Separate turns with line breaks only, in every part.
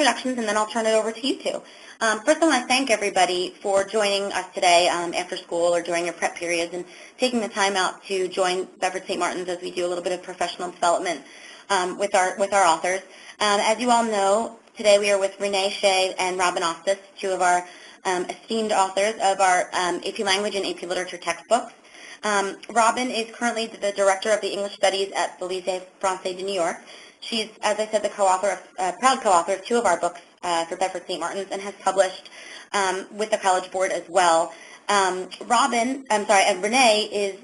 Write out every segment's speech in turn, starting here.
introductions, and then I'll turn it over to you two. First, I want to thank everybody for joining us today after school or during your prep periods and taking the time out to join Bedford St. Martin's as we do a little bit of professional development with our authors. As you all know, today we are with Renee, Shea, and Robin Aufses, two of our esteemed authors of our AP Language and AP Literature textbooks. Robin is currently the director of the English Studies at the Lycée Français de New York. She's, as I said, the proud co-author of two of our books for Bedford St. Martin's and has published with the College Board as well. And Renee is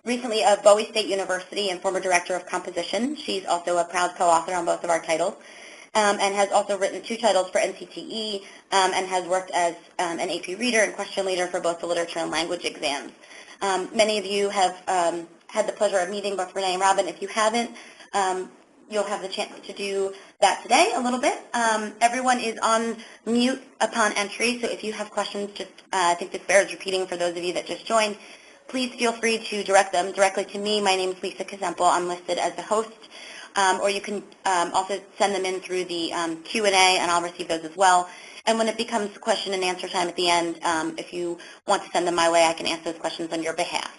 recently of Bowie State University and former director of composition. She's also a proud co-author on both of our titles. And has also written two titles for NCTE and has worked as an AP reader and question leader for both the literature and language exams. Many of you have had the pleasure of meeting both Renee and Robin. If you haven't, you'll have the chance to do that today a little bit. Everyone is on mute upon entry, so if you have questions, just I think this bears repeating for those of you that just joined, please feel free to direct them directly to me. My name is Lisa Kazemple. I'm listed as the host. Or you can also send them in through the Q&A, and I'll receive those as well. And when it becomes question and answer time at the end, if you want to send them my way, I can answer those questions on your behalf.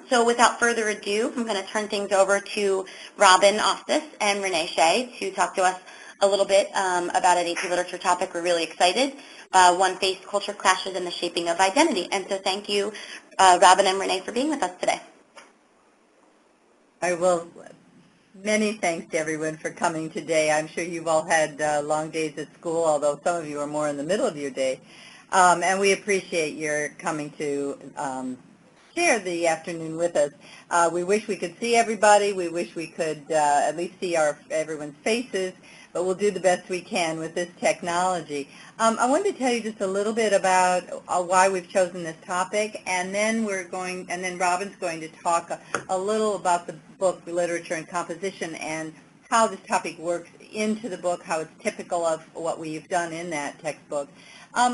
So without further ado, I'm going to turn things over to Robin Aufses and Renee Shea to talk to us a little bit about an AP Literature topic we're really excited. One faced culture clashes and the shaping of identity. And so thank you, Robin and Renee, for being with us today.
I will. Many thanks to everyone for coming today. I'm sure you've all had long days at school, although some of you are more in the middle of your day. And we appreciate your coming to share the afternoon with us. We wish we could see everybody. We wish we could at least see everyone's faces, but we'll do the best we can with this technology. I wanted to tell you just a little bit about why we've chosen this topic, and then Robin's going to talk a little about the book, Literature and Composition, and how this topic works into the book, how it's typical of what we've done in that textbook.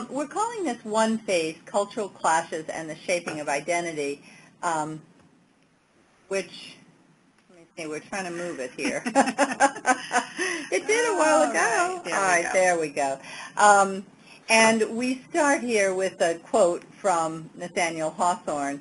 We're calling this One Phase, Cultural Clashes and the Shaping of Identity, which, let me see, we're trying to move it here. It did a while ago. All right, there we go. And we start here with a quote from Nathaniel Hawthorne,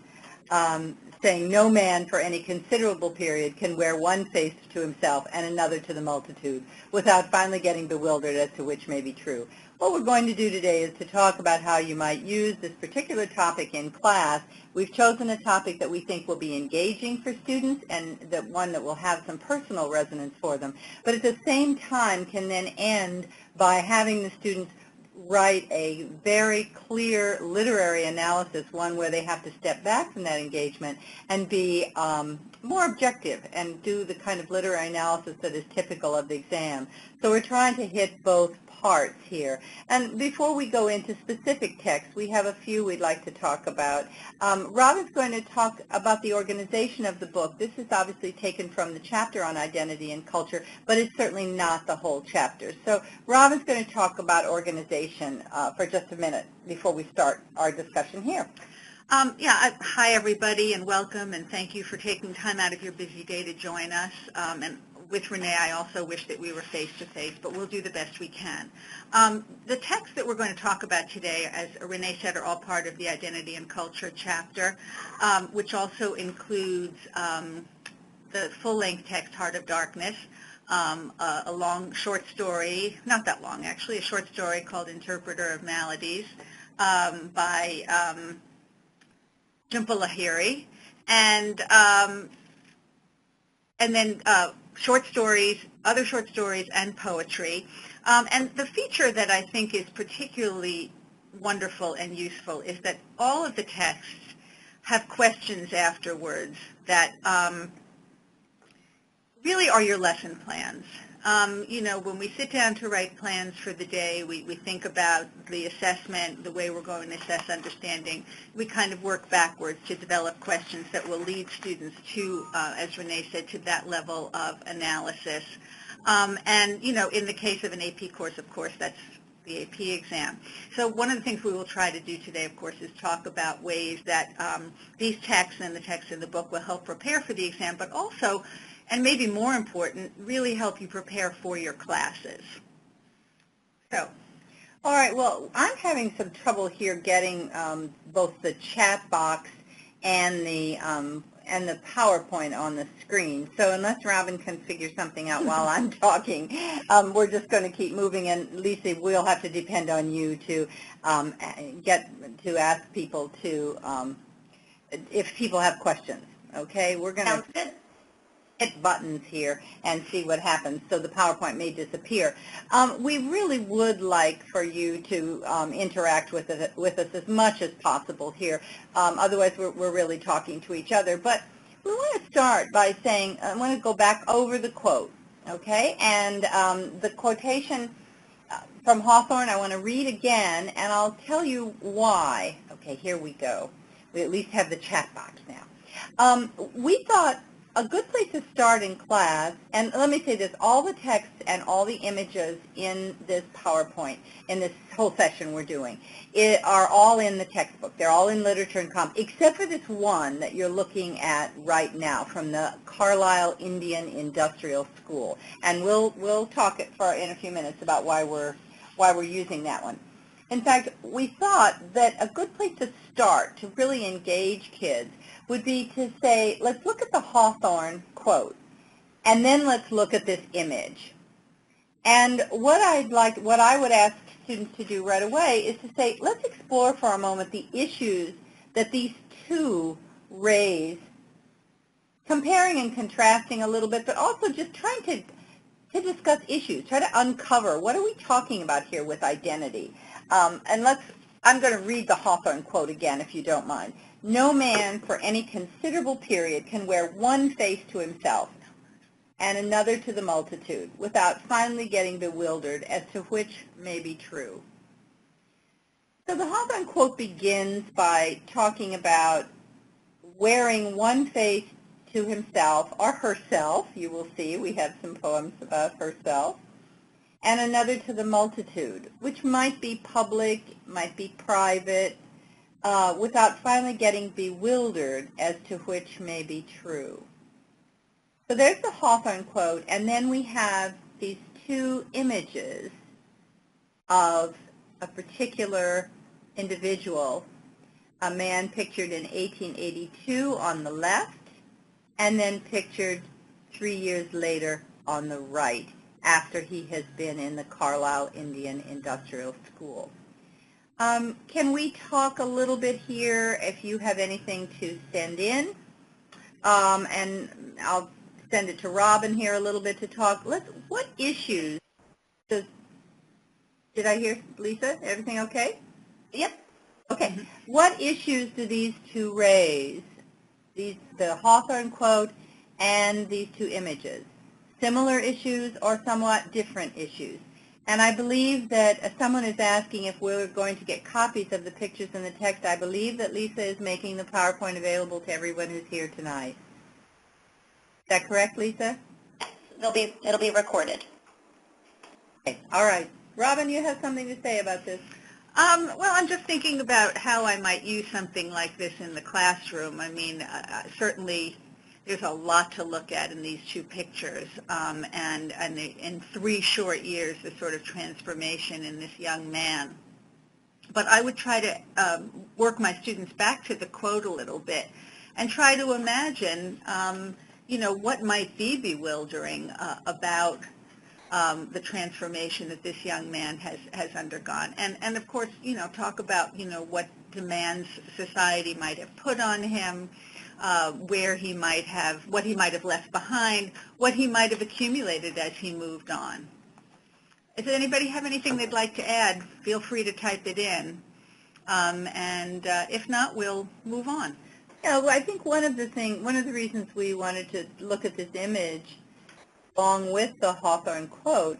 saying, "No man for any considerable period can wear one face to himself and another to the multitude without finally getting bewildered as to which may be true." What we're going to do today is to talk about how you might use this particular topic in class. We've chosen a topic that we think will be engaging for students and one that will have some personal resonance for them, but at the same time can then end by having the students write a very clear literary analysis, one where they have to step back from that engagement and be more objective and do the kind of literary analysis that is typical of the exam. So we're trying to hit both parts here. And before we go into specific texts, we have a few we'd like to talk about. Robin's going to talk about the organization of the book. This is obviously taken from the chapter on identity and culture, but it's certainly not the whole chapter. So Robin's going to talk about organization for just a minute before we start our discussion here.
Hi everybody, and welcome, and thank you for taking time out of your busy day to join us. And with Renee, I also wish that we were face-to-face, but we'll do the best we can. The texts that we're going to talk about today, as Renee said, are all part of the Identity and Culture chapter, which also includes the full-length text, Heart of Darkness, a long short story, not that long actually, a short story called Interpreter of Maladies by Jumpha Lahiri, and then short stories, other short stories, and poetry. And the feature that I think is particularly wonderful and useful is that all of the texts have questions afterwards that really are your lesson plans. When we sit down to write plans for the day, we think about the assessment, the way we're going to assess understanding. We kind of work backwards to develop questions that will lead students to, as Renee said, to that level of analysis. In the case of an AP course, of course, that's the AP exam. So one of the things we will try to do today, of course, is talk about ways that these texts and the texts in the book will help prepare for the exam, but also, and maybe more important, really help you prepare for your classes. So,
all right, well, I'm having some trouble here getting both the chat box and the PowerPoint on the screen. So unless Robin can figure something out while I'm talking, we're just going to keep moving. And Lisa, we'll have to depend on you to ask people to if people have questions. Okay, we're going to hit buttons here and see what happens, so the PowerPoint may disappear. We really would like for you to interact with us as much as possible here. Otherwise, we're really talking to each other. But we want to start by saying, I want to go back over the quote, okay? And the quotation from Hawthorne, I want to read again, and I'll tell you why. Okay, here we go. We at least have the chat box now. We thought a good place to start in class, and let me say this, all the text and all the images in this PowerPoint, in this whole session we're doing, are all in the textbook. They're all in Literature and Com, except for this one that you're looking at right now from the Carlisle Indian Industrial School. And we'll talk in a few minutes about why we're using that one. In fact, we thought that a good place to start to really engage kids would be to say, let's look at the Hawthorne quote, and then let's look at this image. And what I would ask students to do right away is to say, let's explore for a moment the issues that these two raise, comparing and contrasting a little bit, but also just trying to discuss issues, try to uncover what are we talking about here with identity. I'm going to read the Hawthorne quote again, if you don't mind. No man for any considerable period can wear one face to himself and another to the multitude without finally getting bewildered as to which may be true. So the Hawthorne quote begins by talking about wearing one face to himself or herself. You will see we have some poems about herself. And another to the multitude, which might be public, might be private, without finally getting bewildered as to which may be true. So there's the Hawthorne quote, and then we have these two images of a particular individual, a man pictured in 1882 on the left, and then pictured 3 years later on the right, after he has been in the Carlisle Indian Industrial School. Can we talk a little bit here if you have anything to send in? And I'll send it to Robin here a little bit to talk. What issues did I hear, Lisa? Everything okay?
Yep.
Okay. What issues do these two raise? The Hawthorne quote and these two images. Similar issues or somewhat different issues. And I believe that someone is asking if we're going to get copies of the pictures and the text. I believe that Lisa is making the PowerPoint available to everyone who's here tonight. Is that correct, Lisa?
Yes, it'll be recorded.
Okay. All right. Robin, you have something to say about this?
Well, I'm just thinking about how I might use something like this in the classroom. I mean, certainly there's a lot to look at in these two pictures, and in 3 short years, the sort of transformation in this young man. But I would try to work my students back to the quote a little bit and try to imagine, what might be bewildering about the transformation that this young man has undergone. And of course, talk about, what demands society might have put on him, what he might have left behind, what he might have accumulated as he moved on. Does anybody have anything they'd like to add? Feel free to type it in. And if not, we'll move on.
Yeah, well, I think one of the reasons we wanted to look at this image along with the Hawthorne quote,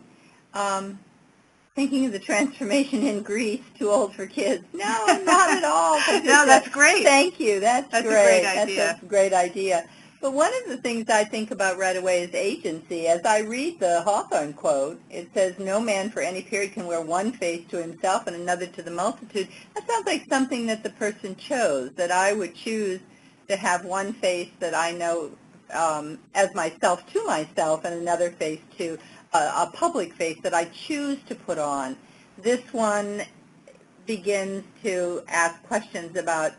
thinking of the transformation in Greece, Too Old for Kids. No, not at all.
No, that's great.
Thank you. That's great.
A great idea.
That's a great idea. But one of the things I think about right away is agency. As I read the Hawthorne quote, it says, no man for any period can wear one face to himself and another to the multitude. That sounds like something that the person chose, that I would choose to have one face that I know as myself to myself and another face to a public face that I choose to put on This one begins to ask questions about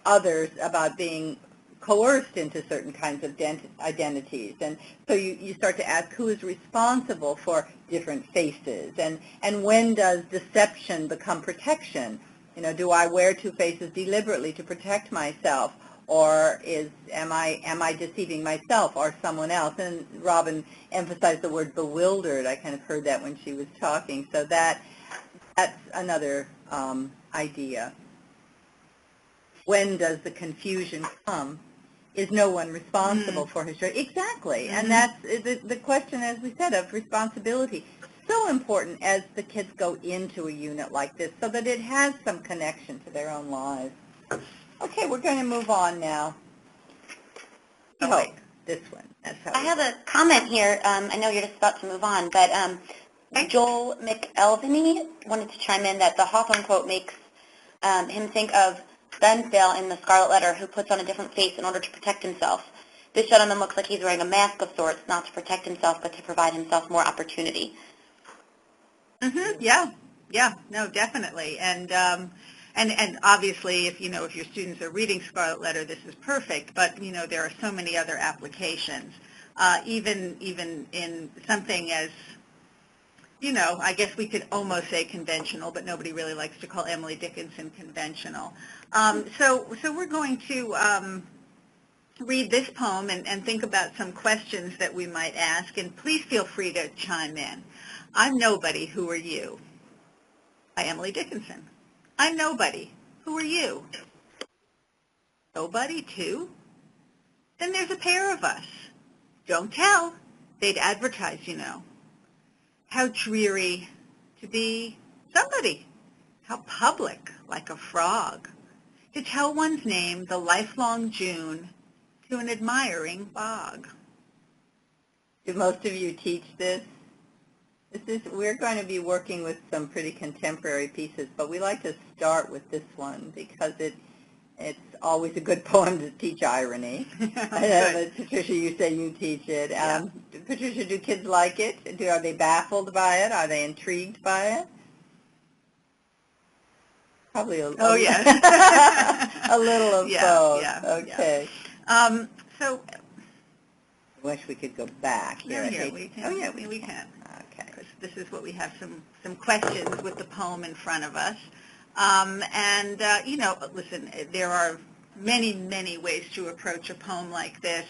others, about being coerced into certain kinds of identities. And so you start to ask who is responsible for different faces, and when does deception become protection? You know, do I wear two faces deliberately to protect myself, or am I deceiving myself or someone else? And Robin emphasized the word bewildered. I kind of heard that when she was talking. So that's another idea. When does the confusion come? Is no one responsible for his choice? Exactly. And that's the question, as we said, of responsibility. So important as the kids go into a unit like this so that it has some connection to their own lives. Okay, we're going to move on now. Oh, this one. That's how
I have a comment here. I know you're just about to move on, but Joel McElveny wanted to chime in that the Hawthorne quote makes him think of Bensdale in The Scarlet Letter, who puts on a different face in order to protect himself. This gentleman looks like he's wearing a mask of sorts, not to protect himself, but to provide himself more opportunity.
Yeah, no, definitely. And obviously, if your students are reading Scarlet Letter, this is perfect. But there are so many other applications, even in something as I guess we could almost say conventional, but nobody really likes to call Emily Dickinson conventional. So we're going to read this poem and think about some questions that we might ask, and please feel free to chime in. I'm nobody, who are you? By Emily Dickinson. I'm nobody, who are you? Nobody, too? Then there's a pair of us. Don't tell. They'd advertise, How dreary to be somebody. How public, like a frog. To tell one's name the lifelong June to an admiring bog.
Do most of you teach this? We're going to be working with some pretty contemporary pieces, but we like to start with this one because it's always a good poem to teach irony. Patricia, you say you teach it.
Yeah.
Patricia, do kids like it? Are they baffled by it? Are they intrigued by it? Probably a little of both.
Yeah.
Okay.
Yeah. So
I wish we could go back here.
We can.
Okay.
Because this is what we have some questions with the poem in front of us. Listen, there are many, many ways to approach a poem like this.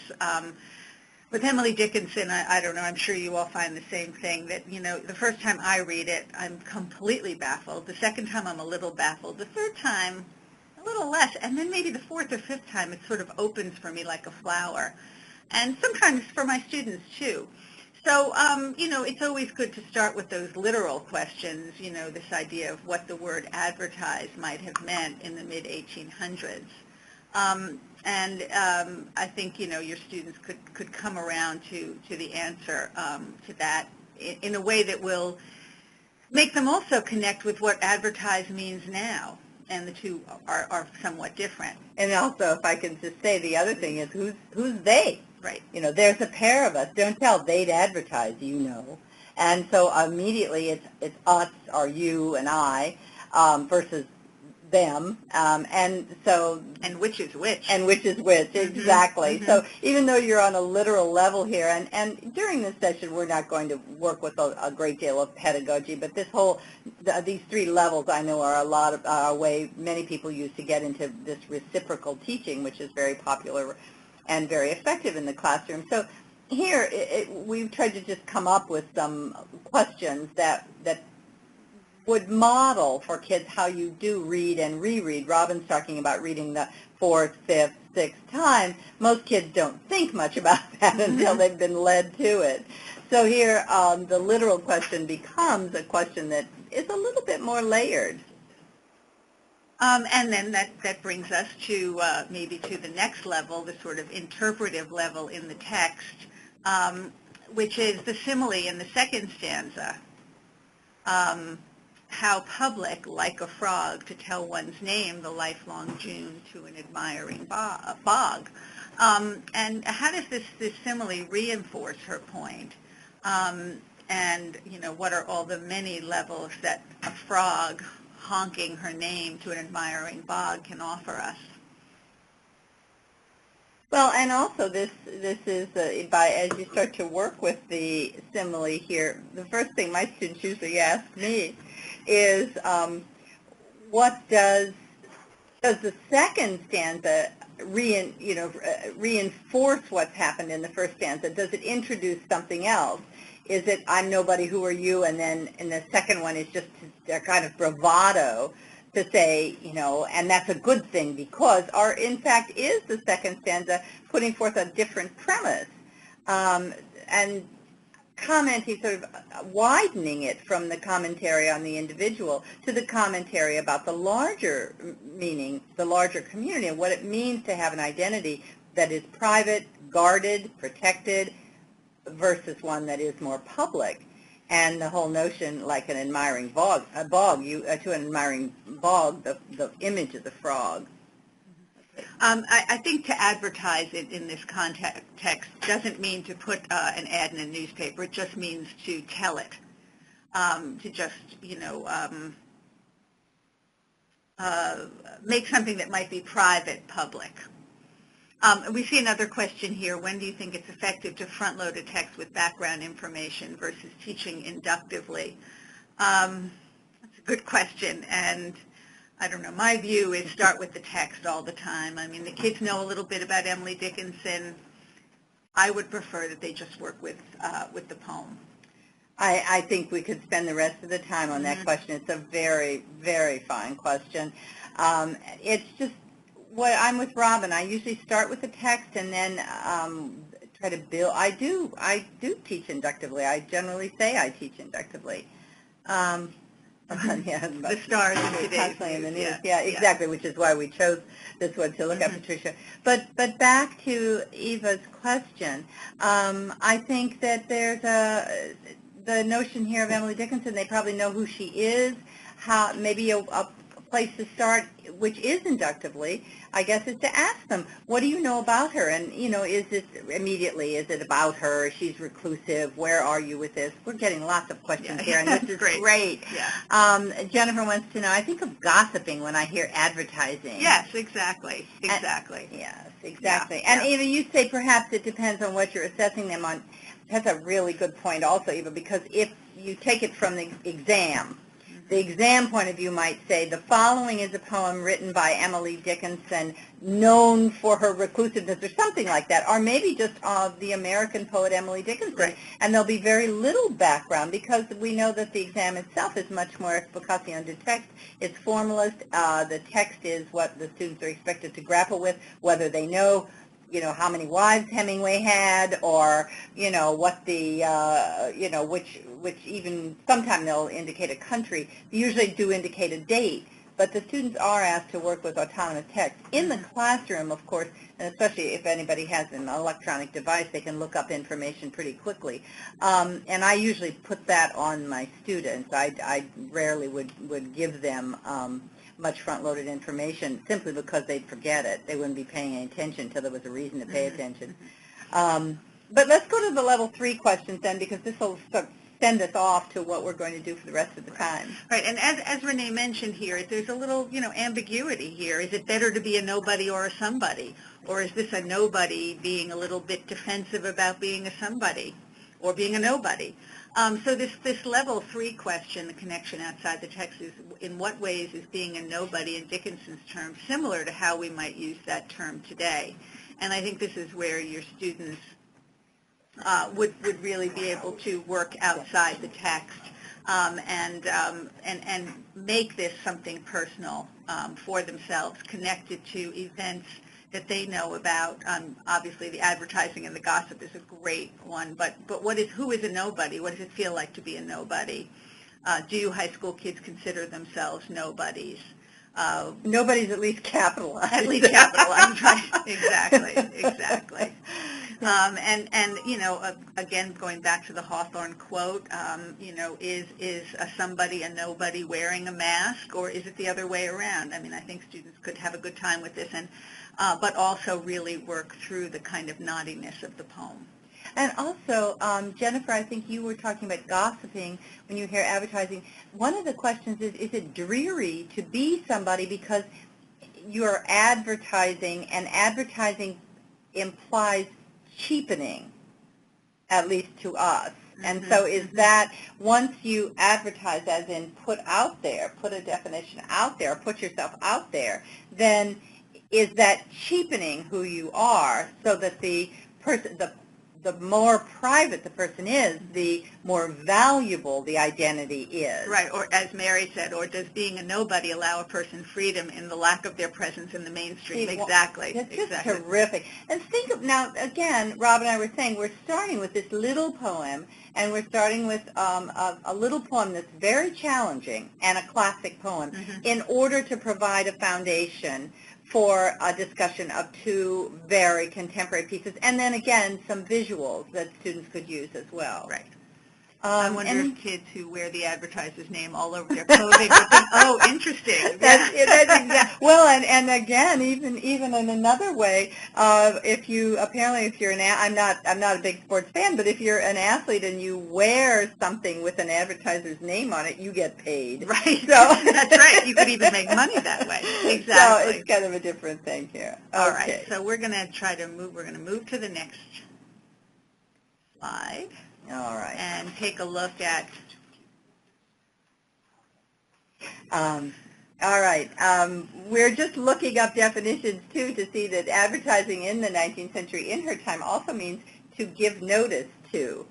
With Emily Dickinson, I don't know, I'm sure you all find the same thing, that, the first time I read it, I'm completely baffled. The second time, I'm a little baffled. The third time, a little less. And then maybe the fourth or fifth time, it sort of opens for me like a flower. And sometimes for my students, too. So, it's always good to start with those literal questions, this idea of what the word advertise might have meant in the mid-1800s. I think, your students could come around to the answer to that in a way that will make them also connect with what advertise means now. And the two are somewhat different.
And also, if I can just say, the other thing is, who's they?
Right.
There's a pair of us. Don't tell. They'd advertise, And so immediately it's us or you and I versus them. And which is which. And which is which, exactly.
Mm-hmm.
So even though you're on a literal level here, and during this session we're not going to work with a great deal of pedagogy, but these three levels I know are a way many people use to get into this reciprocal teaching, which is very popular and very effective in the classroom. So here we've tried to just come up with some questions that would model for kids how you do read and reread. Robin's talking about reading the fourth, fifth, sixth time. Most kids don't think much about that until they've been led to it. So here the literal question becomes a question that is a little bit more layered.
And then that brings us to maybe to the next level, the sort of interpretive level in the text, which is the simile in the second stanza. How public, like a frog, to tell one's name the lifelong June to an admiring bog. And how does this simile reinforce her point? and, what are all the many levels that a frog honking her name to an admiring bog can offer us.
Well, and also this is, as you start to work with the simile here, the first thing my students usually ask me is, what does the second stanza reinforce what's happened in the first stanza? Does it introduce something else? Is it I'm nobody, who are you? And then the second one is just a kind of bravado to say, and that's a good thing because in fact, is the second stanza putting forth a different premise and commenting, sort of widening it from the commentary on the individual to the commentary about the larger meaning, the larger community, and what it means to have an identity that is private, guarded, protected, versus one that is more public. And the whole notion, like an admiring to an admiring bog, the image of the frog.
I think to advertise it in this context doesn't mean to put an ad in a newspaper. It just means to tell it, to just, make something that might be private public. We see another question here. When do you think it's effective to front-load a text with background information versus teaching inductively? That's a good question, and I don't know. My view is start with the text all the time. I mean, the kids know a little bit about Emily Dickinson. I would prefer that they just work with the poem.
I think we could spend the rest of the time on that question. It's a very, very fine question. It's just, I'm with Robin. I usually start with the text and then try to build. I do teach inductively. I generally say I teach inductively.
The stars in today's news.
Yeah, exactly, which is why we chose this one to look at, Patricia. But back to Eva's question, I think that there's the notion here of Emily Dickinson. They probably know who she is. Maybe a place to start, which is inductively, I guess, is to ask them, what do you know about her? And, is it about her? She's reclusive. Where are you with this? We're getting lots of questions here, and this is great.
Yeah.
Jennifer wants to know, I think of gossiping when I hear advertising.
Yes, exactly.
Yes, exactly.
Yeah.
And Eva, you say perhaps it depends on what you're assessing them on. That's a really good point also, Eva, because if you take it from the exam point of view might say, the following is a poem written by Emily Dickinson, known for her reclusiveness, or something like that, or maybe just the American poet Emily Dickinson.
Right.
And there'll be very little background because we know that the exam itself is much more explication de text. It's formalist. The text is what the students are expected to grapple with, whether they know how many wives Hemingway had, or, what the, which even sometimes they'll indicate a country. They usually do indicate a date, but the students are asked to work with autonomous text. In the classroom, of course, and especially if anybody has an electronic device, they can look up information pretty quickly. And I usually put that on my students. I rarely would give them much front-loaded information simply because they'd forget it. They wouldn't be paying any attention until there was a reason to pay attention. But let's go to the level 3 questions then, because this will send us off to what we're going to do for the rest of the time.
Right, and as Renee mentioned here, there's a little, ambiguity here. Is it better to be a nobody or a somebody? Or is this a nobody being a little bit defensive about being a somebody or being a nobody? So this level 3 question, the connection outside the text, is in what ways is being a nobody in Dickinson's term similar to how we might use that term today? And I think this is where your students would really be able to work outside the text and make this something personal for themselves, connected to events that they know about. Obviously, the advertising and the gossip is a great one, but who is a nobody? What does it feel like to be a nobody? Do high school kids consider themselves nobodies?
Nobody's at least capitalized.
At least capitalized, right? Exactly. Again, going back to the Hawthorne quote, is a somebody a nobody wearing a mask, or is it the other way around? I mean, I think students could have a good time with this, but also really work through the kind of naughtiness of the poem.
And also, Jennifer, I think you were talking about gossiping when you hear advertising. One of the questions is it dreary to be somebody because you're advertising, and advertising implies cheapening, at least to us. And so is that, once you advertise, as in put out there, put a definition out there, put yourself out there, then is that cheapening who you are, so that the person, the more private the person is, the more valuable the identity is.
Right, or as Mary said, or does being a nobody allow a person freedom in the lack of their presence in the mainstream? Exactly.
That's just terrific. And think of, now, again, Rob and I were saying, we're starting with this little poem, and we're starting with a little poem that's very challenging and a classic poem in order to provide a foundation for a discussion of two very contemporary pieces, and then again some visuals that students could use as well.
Right. I wonder if kids who wear the advertiser's name all over their clothing would think, oh, interesting.
That's exactly. Well, and again, even in another way, if you're I'm not a big sports fan, but if you're an athlete and you wear something with an advertiser's name on it, you get paid.
Right. So that's right. You could even make money that way. Exactly.
So it's kind of a different thing here.
All right. So we're going to try to move. We're going to move to the next slide.
All right.
And take a look at...
all right. We're just looking up definitions, too, to see that advertising in the 19th century in her time also means to give notice to.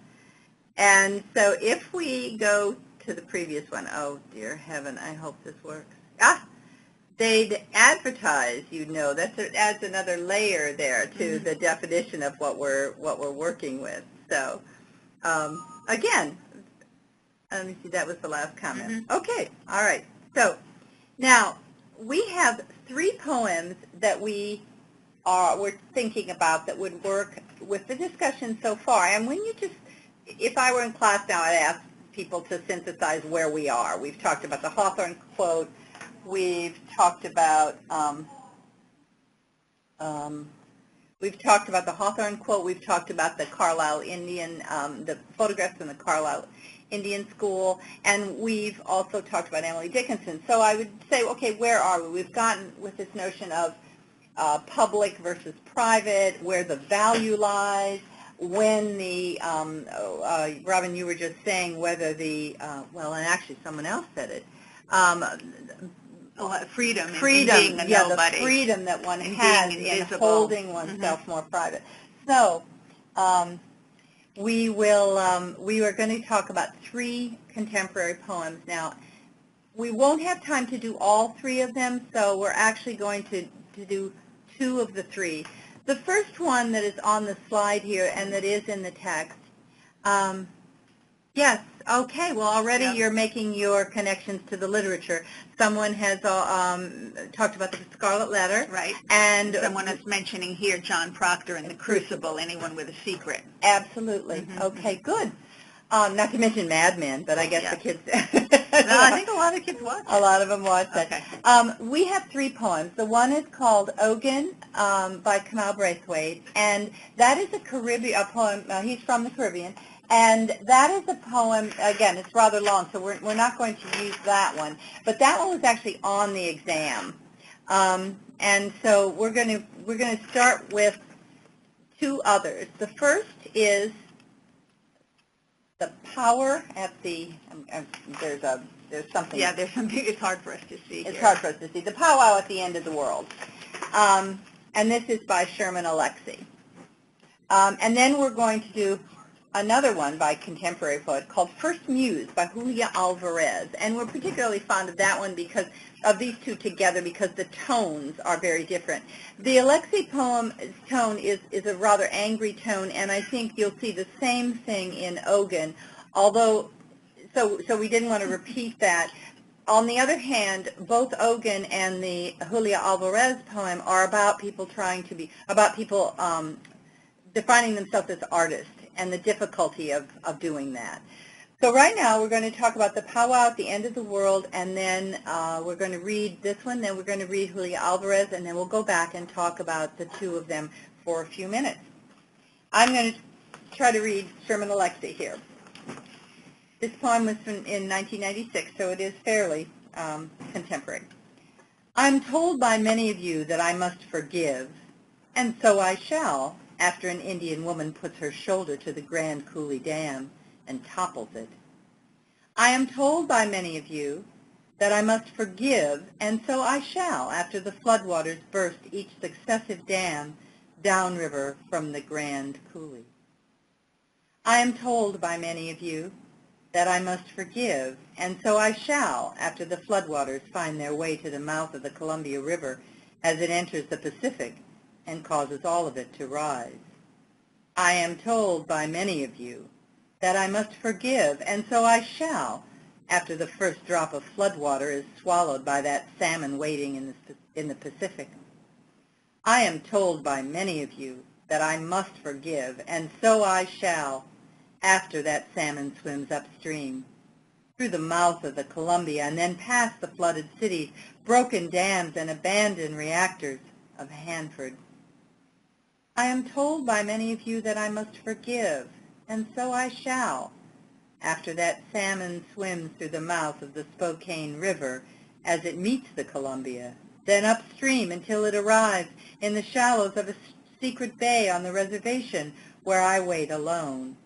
And so if we go to the previous one, oh, dear heaven, I hope this works. They'd advertise, that adds another layer there to the definition of what we're working with. So... again, let me see, that was the last comment. Okay, all right. So now we have 3 poems that we're thinking about that would work with the discussion so far. And when you just, if I were in class now, I'd ask people to synthesize where we are. We've talked about the Hawthorne quote. We've talked about we've talked about the Hawthorne quote. We've talked about the Carlisle Indian, the photographs in the Carlisle Indian School, and we've also talked about Emily Dickinson. So I would say, okay, where are we? We've gotten with this notion of public versus private, where the value lies, when the, Robin, you were just saying whether the, well, and actually someone else said it,
freedom
the freedom that one has in holding oneself more private. So we are going to talk about 3 contemporary poems now. We won't have time to do all 3 of them, so we're actually going to do 2 of the 3. The first one that is on the slide here and that is in the text, yes, okay, well already you're making your connections to the literature. Someone has talked about the Scarlet Letter.
Right.
And
someone is mentioning here John Proctor and The Crucible, anyone with a secret.
Absolutely. Okay, good. Not to mention Mad Men, but I guess the kids...
No, I think a lot of kids watch it.
A lot of them watch it.
Okay.
We have 3 poems. The one is called Ogun by Kamau Brathwaite, and that is a poem. He's from the Caribbean. And that is a poem, again, it's rather long, so we're not going to use that one. But that one was actually on the exam. And so we're going to start with 2 others. The first is The Power at the, there's something.
Yeah, there's something, it's hard for us to see
It's hard for us to see. The Powwow at the End of the World. And this is by Sherman Alexie. And then we're going to do another one by contemporary poet called First Muse by Julia Alvarez. And we're particularly fond of that one because of these 2 together because the tones are very different. The Alexie poem tone is a rather angry tone, and I think you'll see the same thing in Ogun, although, so we didn't want to repeat that. On the other hand, both Ogun and the Julia Alvarez poem are about people defining themselves as artists and the difficulty of doing that. So right now we're going to talk about The Powwow at the End of the World, and then we're going to read this one, then we're going to read Julia Alvarez, and then we'll go back and talk about the 2 of them for a few minutes. I'm going to try to read Sherman Alexie here. This poem was in 1996, so it is fairly contemporary. I'm told by many of you that I must forgive, and so I shall, after an Indian woman puts her shoulder to the Grand Coulee Dam and topples it. I am told by many of you that I must forgive, and so I shall, after the floodwaters burst each successive dam downriver from the Grand Coulee. I am told by many of you that I must forgive, and so I shall, after the floodwaters find their way to the mouth of the Columbia River as it enters the Pacific and causes all of it to rise. I am told by many of you that I must forgive, and so I shall, after the first drop of floodwater is swallowed by that salmon waiting in the Pacific. I am told by many of you that I must forgive, and so I shall, after that salmon swims upstream, through the mouth of the Columbia, and then past the flooded cities, broken dams, and abandoned reactors of Hanford. I am told by many of you that I must forgive, and so I shall, after that salmon swims through the mouth of the Spokane River as it meets the Columbia, then upstream until it arrives in the shallows of a secret bay on the reservation where I wait alone.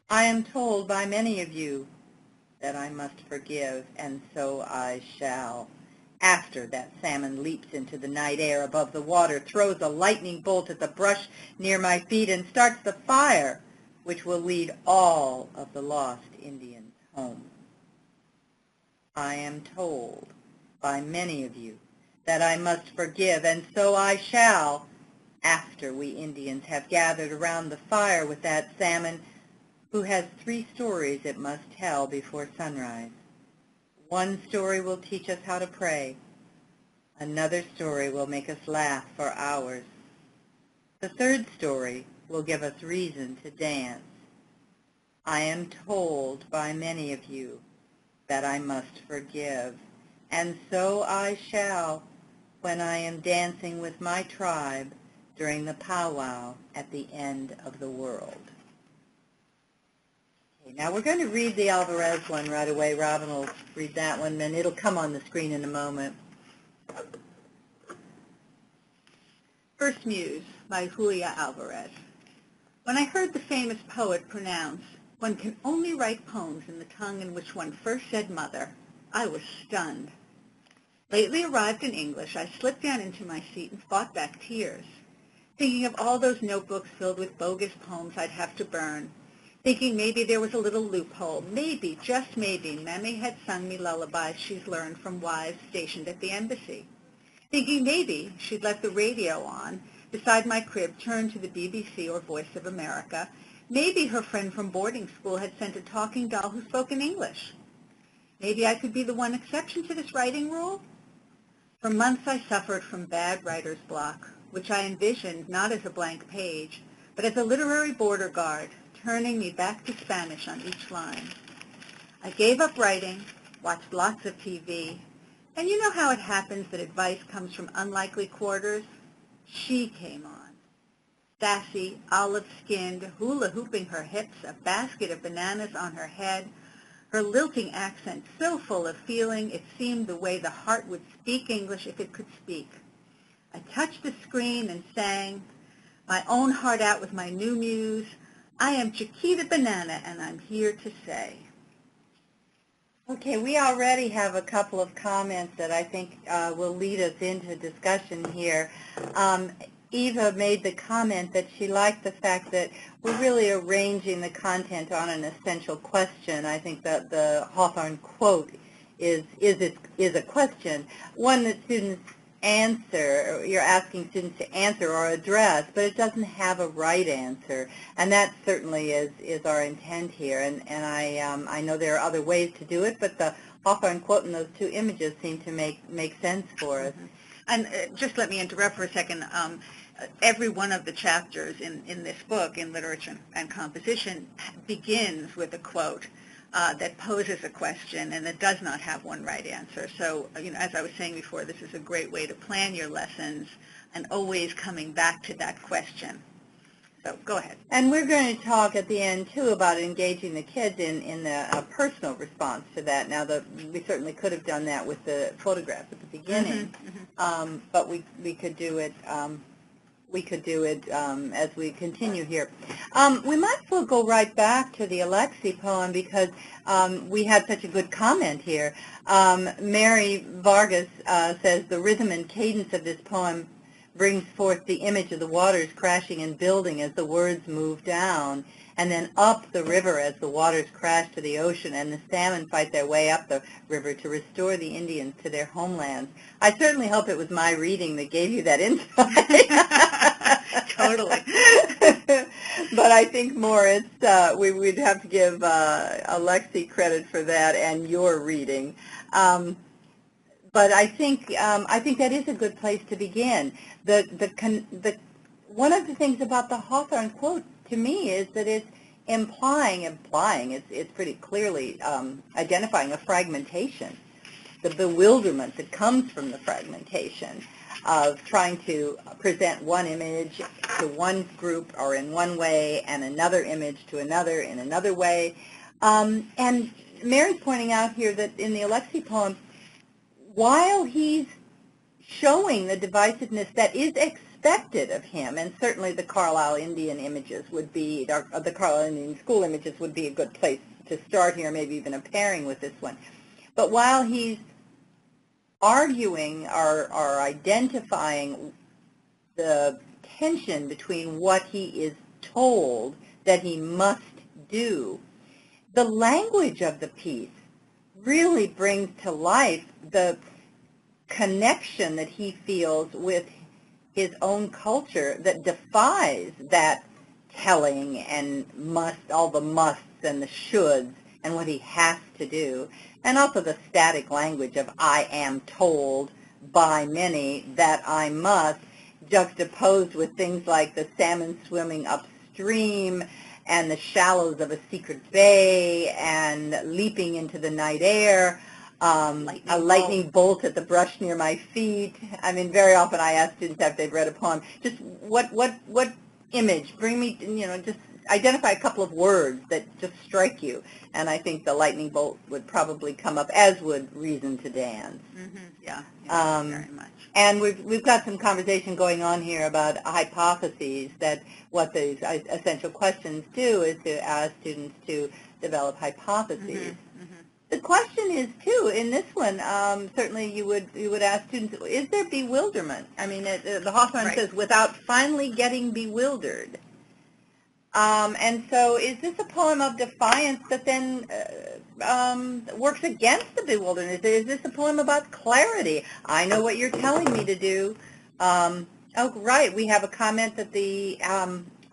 I am told by many of you that I must forgive, and so I shall, after that salmon leaps into the night air above the water, throws a lightning bolt at the brush near my feet, and starts the fire which will lead all of the lost Indians home. I am told by many of you that I must forgive, and so I shall, after we Indians have gathered around the fire with that salmon who has 3 stories it must tell before sunrise. One story will teach us how to pray. Another story will make us laugh for hours. The 3rd story will give us reason to dance. I am told by many of you that I must forgive, and so I shall when I am dancing with my tribe during the powwow at the end of the world. Okay, now we're going to read the Alvarez one right away. Robin will read that one, and it'll come on the screen in a moment.
First Muse by Julia Alvarez. When I heard the famous poet pronounce, "One can only write poems in the tongue in which one first said mother," I was stunned. Lately arrived in English, I slipped down into my seat and fought back tears, thinking of all those notebooks filled with bogus poems I'd have to burn, thinking maybe there was a little loophole, maybe, just maybe, Mammy had sung me lullabies she's learned from wives stationed at the embassy, thinking maybe she'd left the radio on beside my crib turned to the BBC or Voice of America. Maybe her friend from boarding school had sent a talking doll who spoke in English. Maybe I could be the one exception to this writing rule. For months I suffered from bad writer's block, which I envisioned not as a blank page, but as a literary border guard, turning me back to Spanish on each line. I gave up writing, watched lots of TV, and you know how it happens that advice comes from unlikely quarters? She came on. Sassy, olive-skinned, hula-hooping her hips, a basket of bananas on her head, her lilting accent so full of feeling it seemed the way the heart would speak English if it could speak. I touched the screen and sang, my own heart out with my new muse, I am Chiquita Banana, and I'm here to say.
Okay, we already have a couple of comments that I think will lead us into discussion here. Eva made the comment that she liked the fact that we're really arranging the content on an essential question. I think that the Hawthorne quote is a question, one that students answer, you're asking students to answer or address, but it doesn't have a right answer, and that certainly is our intent here. And I know there are other ways to do it, but the Hawthorne quote and those 2 images seem to make sense for us.
Mm-hmm. And just let me interrupt for a second. Every one of the chapters in this book, in Literature and Composition, begins with a quote that poses a question and that does not have one right answer. So, as I was saying before, this is a great way to plan your lessons and always coming back to that question. So go ahead.
And we're going to talk at the end, too, about engaging the kids in a personal response to that. Now, we certainly could have done that with the photograph at the beginning, but we could do it. As we continue here. We might as well go right back to the Alexie poem because we had such a good comment here. Mary Vargas says, the rhythm and cadence of this poem brings forth the image of the waters crashing and building as the words move down, and then up the river as the waters crash to the ocean and the salmon fight their way up the river to restore the Indians to their homelands. I certainly hope it was my reading that gave you that insight.
Totally.
But I think more it's we'd have to give Alexie credit for that and your reading. But I think that is a good place to begin. One of the things about the Hawthorne quote to me is that it's implying, it's pretty clearly identifying a fragmentation, the bewilderment that comes from the fragmentation of trying to present one image to one group or in one way and another image to another in another way. And Mary's pointing out here that in the Alexie poem, while he's showing the divisiveness that is expected of him, and certainly the Carlisle Indian images would be, the Carlisle Indian school images would be a good place to start here, maybe even a pairing with this one. But while he's arguing or identifying the tension between what he is told that he must do, the language of the piece really brings to life the connection that he feels with his own culture that defies that telling and all the musts and the shoulds and what he has to do, and also the static language of I am told by many that I must, juxtaposed with things like the salmon swimming upstream and the shallows of a secret bay and leaping into the night air, a lightning bolt at the brush near my feet. I mean, very often I ask students after they've read a poem, just what image, bring me, just identify a couple of words that just strike you. And I think the lightning bolt would probably come up, as would reason to dance.
Yeah, very much.
And we've got some conversation going on here about hypotheses, that what these essential questions do is to ask students to develop hypotheses. The question is, too, in this one, certainly you would ask students, is there bewilderment? I mean, the Hawthorne says, without finally getting bewildered. And so is this a poem of defiance that then works against the bewilderment? Is this a poem about clarity? I know what you're telling me to do. Oh, right, we have a comment that the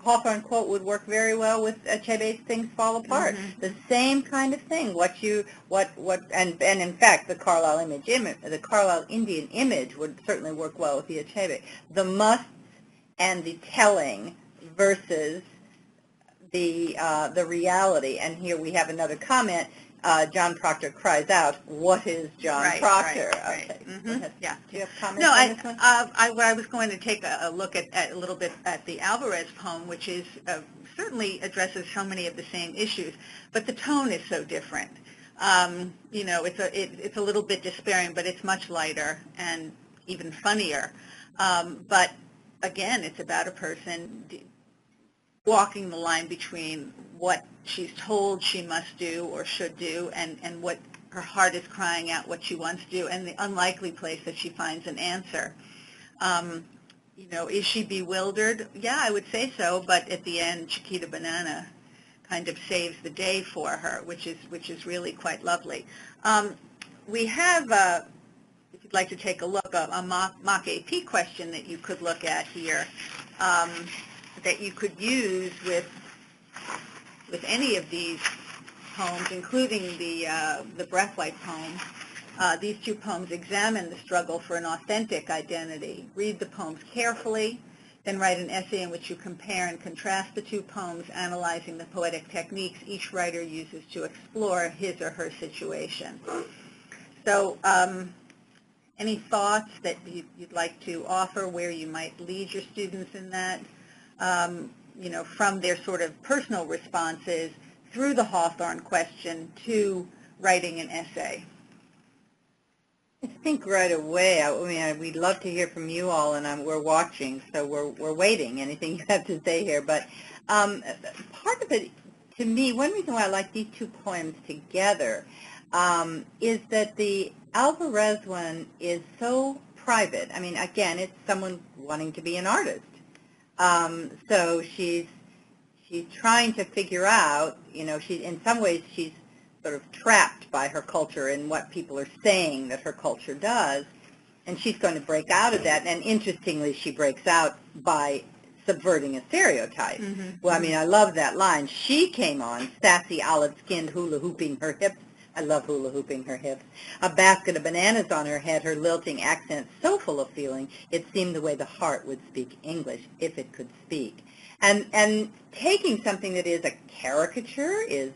Hawthorne quote would work very well with Achebe's Things Fall Apart. The same kind of thing. And in fact, the Carlisle Indian image would certainly work well with the Achebe. The musts and the telling versus the reality. And here we have another comment. John Proctor cries out, "What is John Proctor?"
Right.
Okay.
Yeah.
Do you have comments
No,
on this one?
I was going to take a look at a little bit at the Alvarez poem, which is certainly addresses so many of the same issues, but the tone is so different. It's a little bit despairing, but it's much lighter and even funnier. But again, it's about a person walking the line between what she's told she must do or should do and what her heart is crying out what she wants to do, and the unlikely place that she finds an answer. Is she bewildered? Yeah, I would say so, but at the end, Chiquita Banana kind of saves the day for her, which is really quite lovely. We have, if you'd like to take a look, a mock AP question that you could look at here, that you could use with any of these poems, including the Brathwaite poem. These two poems examine the struggle for an authentic identity. Read the poems carefully, then write an essay in which you compare and contrast the two poems, analyzing the poetic techniques each writer uses to explore his or her situation. So any thoughts that you'd like to offer where you might lead your students in that? from their sort of personal responses through the Hawthorne question to writing an essay.
I think right away, we'd love to hear from you all, and we're watching, so we're waiting, anything you have to say here. But part of it, to me, one reason why I like these two poems together is that the Alvarez one is so private. I mean, again, it's someone wanting to be an artist. So she's trying to figure out, in some ways she's sort of trapped by her culture and what people are saying that her culture does, and she's going to break out of that. And interestingly, she breaks out by subverting a stereotype. Mm-hmm. Well, I mean, I love that line. She came on, sassy, olive-skinned, hula-hooping her hips. I love hula-hooping her hips. A basket of bananas on her head, her lilting accent so full of feeling, it seemed the way the heart would speak English, if it could speak. And taking something that is a caricature is,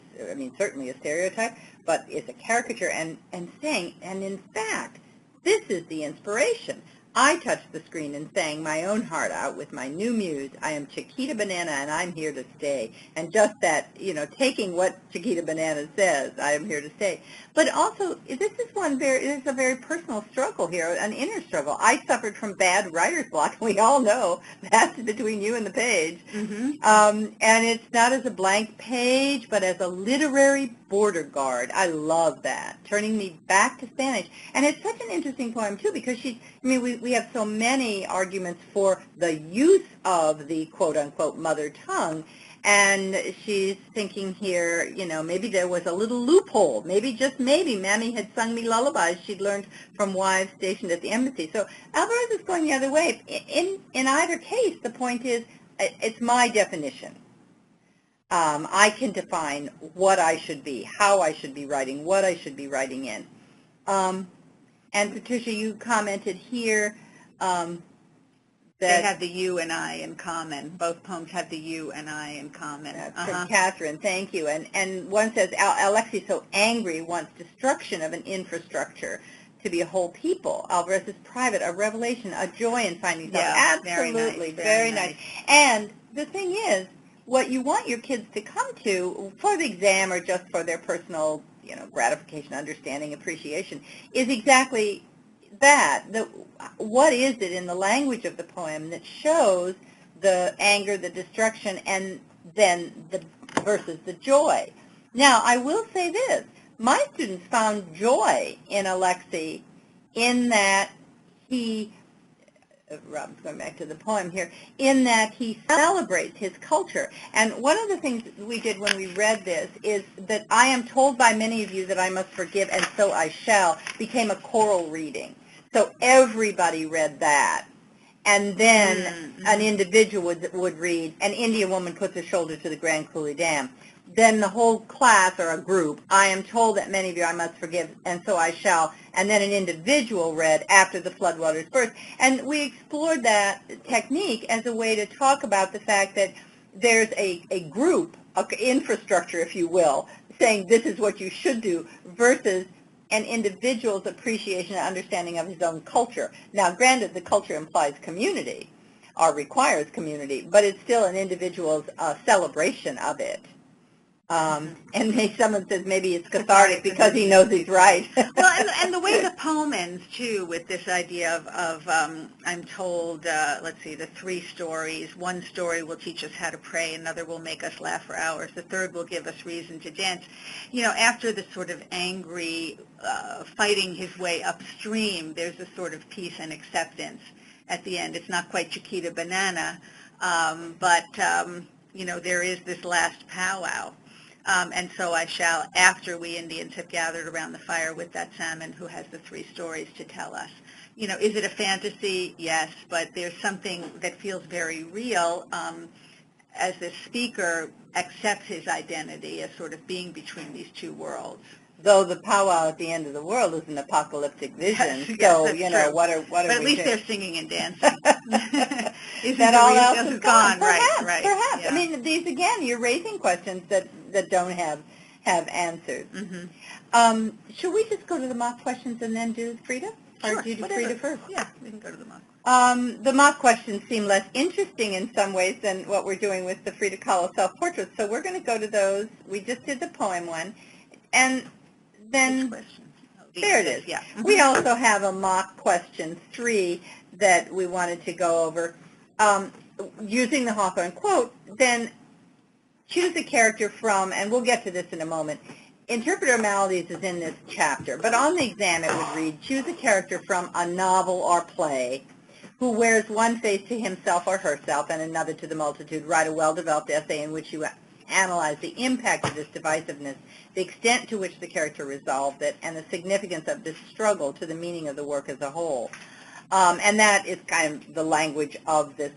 certainly a stereotype, but is a caricature, and saying, and in fact, this is the inspiration. I touched the screen and sang my own heart out with my new muse. I am Chiquita Banana, and I'm here to stay. And just that, taking what Chiquita Banana says, I am here to stay. But also, this is a very personal struggle here, an inner struggle. I suffered from bad writer's block. We all know that's between you and the page. Mm-hmm. And it's not as a blank page, but as a literary border guard. I love that, turning me back to Spanish. And it's such an interesting poem, too, because we have so many arguments for the use of the quote-unquote mother tongue, and she's thinking here, maybe there was a little loophole. Maybe, just maybe, Mammy had sung me lullabies she'd learned from wives stationed at the embassy. So Alvarez is going the other way. In either case, the point is, it's my definition. I can define what I should be, how I should be writing, what I should be writing in. And Patricia, you commented here that
they have the you and I in common. Both poems have the you and I in common.
From Catherine, thank you. And one says, Alexie, so angry, wants destruction of an infrastructure to be a whole people. Alvarez is private, a revelation, a joy in finding self.
Yeah,
absolutely,
very nice.
And the thing is, what you want your kids to come to for the exam or just for their personal, gratification, understanding, appreciation, is exactly that. What is it in the language of the poem that shows the anger, the destruction, and then versus the joy? Now, I will say this. My students found joy in Alexie in that he, Rob's going back to the poem here, in that he celebrates his culture. And one of the things we did when we read this is that I am told by many of you that I must forgive, and so I shall, became a choral reading. So everybody read that. And then an individual would read, an Indian woman puts her shoulder to the Grand Coulee Dam. Then the whole class or a group, I am told that many of you I must forgive, and so I shall. And then an individual read, after the floodwaters burst. And we explored that technique as a way to talk about the fact that there's a group, infrastructure, if you will, saying this is what you should do, versus an individual's appreciation and understanding of his own culture. Now, granted, the culture implies community, or requires community, but it's still an individual's celebration of it. And someone says maybe it's cathartic because he knows he's right.
Well, and the way the poem ends, too, with this idea of I'm told, let's see, the 3 stories. One story will teach us how to pray, another will make us laugh for hours, the third will give us reason to dance. After the sort of angry fighting his way upstream, there's a sort of peace and acceptance at the end. It's not quite Chiquita Banana, but, there is this last powwow. And so I shall, after we Indians have gathered around the fire with that salmon who has the 3 stories to tell us. Is it a fantasy? Yes, but there's something that feels very real as this speaker accepts his identity as sort of being between these 2 worlds.
Though the powwow at the end of the world is an apocalyptic vision,
yes,
so,
true.
what are
but at least
doing?
They're singing and dancing.
That all else is gone.
Perhaps,
Perhaps.
Yeah.
These, again, you're raising questions that don't have answers.
Mm-hmm.
Should we just go to the mock questions and then do Frida? Or do you do Frida first?
Yeah, we can go to the mock.
The mock questions seem less interesting in some ways than what we're doing with the Frida Kahlo Self-Portraits, so we're going to go to those. We just did the poem one. And then, there it is.
Yeah.
We also have a mock question 3 that we wanted to go over. Using the Hawthorne quote, then choose a character from, and we'll get to this in a moment. Interpreter of Maladies is in this chapter, but on the exam it would read, choose a character from a novel or play who wears one face to himself or herself and another to the multitude. Write a well-developed essay in which you analyze the impact of this divisiveness, the extent to which the character resolved it, and the significance of this struggle to the meaning of the work as a whole. And that is kind of the language of this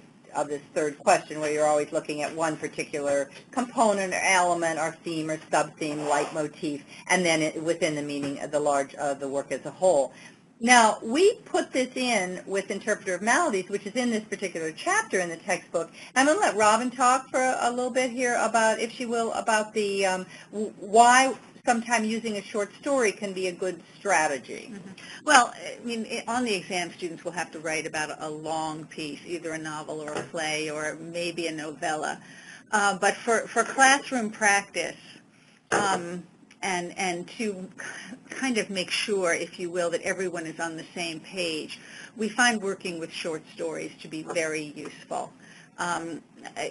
third question, where you're always looking at one particular component or element or theme or sub-theme, leitmotif, and then within the meaning of the work as a whole. Now, we put this in with Interpreter of Maladies, which is in this particular chapter in the textbook. I'm going to let Robin talk for a little bit here about, if she will, about the why sometimes using a short story can be a good strategy.
Mm-hmm. Well, I mean, on the exam, students will have to write about a long piece, either a novel or a play or maybe a novella. But for classroom practice, and to kind of make sure, if you will, that everyone is on the same page, we find working with short stories to be very useful.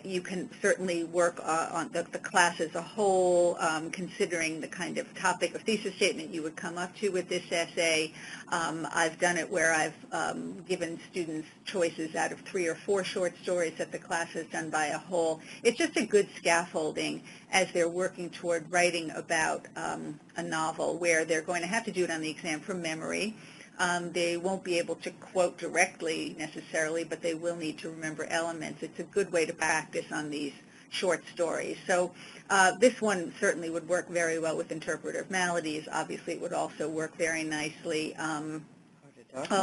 You can certainly work on the class as a whole, considering the kind of topic or thesis statement you would come up to with this essay. I've done it where I've given students choices out of 3 or 4 short stories that the class has done by a whole. It's just a good scaffolding as they're working toward writing about a novel, where they're going to have to do it on the exam from memory. They won't be able to quote directly necessarily, but they will need to remember elements. It's a good way to practice on these short stories. So this one certainly would work very well with Interpreter of Maladies. Obviously, it would also work very nicely